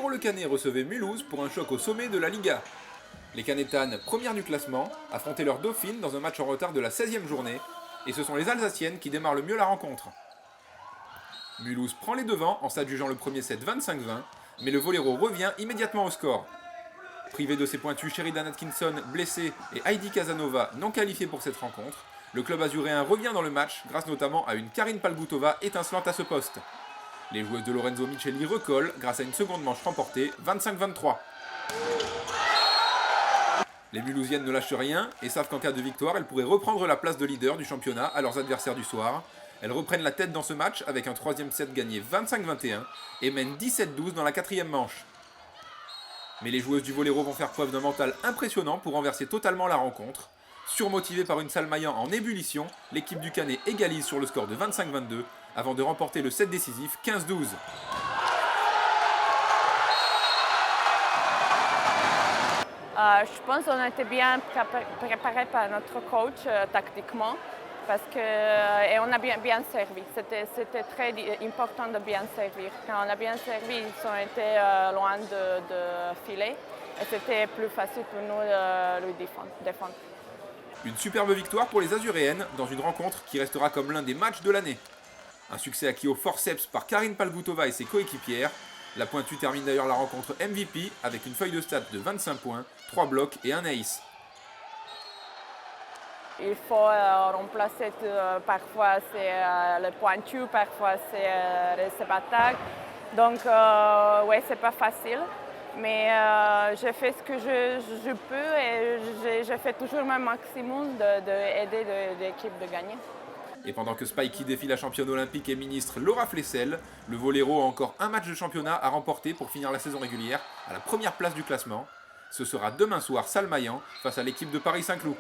Le Canet recevait Mulhouse pour un choc au sommet de la Liga. Les Canetanes, premières du classement, affrontaient leur dauphine dans un match en retard de la 16e journée, et ce sont les Alsaciennes qui démarrent le mieux la rencontre. Mulhouse prend les devants en s'adjugeant le premier set 25-20, mais le Vollero revient immédiatement au score. Privé de ses pointus Sheridan Atkinson, blessé, et Heidi Casanova non qualifiés pour cette rencontre, le club azuréen revient dans le match grâce notamment à une Karine Palgutova étincelante à ce poste. Les joueuses de Lorenzo Micheli recollent grâce à une seconde manche remportée 25-23. Les Mulhousiennes ne lâchent rien et savent qu'en cas de victoire, elles pourraient reprendre la place de leader du championnat à leurs adversaires du soir. Elles reprennent la tête dans ce match avec un troisième set gagné 25-21 et mènent 17-12 dans la quatrième manche. Mais les joueuses du Vollero vont faire preuve d'un mental impressionnant pour renverser totalement la rencontre. Surmotivée par une Salmaillan en ébullition, l'équipe du Canet égalise sur le score de 25-22 avant de remporter le set décisif 15-12. Je pense qu'on était bien préparé par notre coach tactiquement parce et on a bien servi. C'était très important de bien servir. Quand on a bien servi, ils ont été loin de filer et c'était plus facile pour nous de le défendre. Une superbe victoire pour les Azuréennes dans une rencontre qui restera comme l'un des matchs de l'année. Un succès acquis au forceps par Karine Palgutova et ses coéquipières. La pointue termine d'ailleurs la rencontre MVP avec une feuille de stats de 25 points, 3 blocs et un ace. Il faut remplacer parfois c'est le pointu, parfois c'est les attaques. Donc ouais, c'est pas facile. Mais je fais ce que je peux et je fais toujours mon maximum d'aider l'équipe de gagner. Et pendant que Spikey défie la championne olympique et ministre Laura Flessel, le Vollero a encore un match de championnat à remporter pour finir la saison régulière à la première place du classement. Ce sera demain soir Salmaillan face à l'équipe de Paris Saint-Cloud.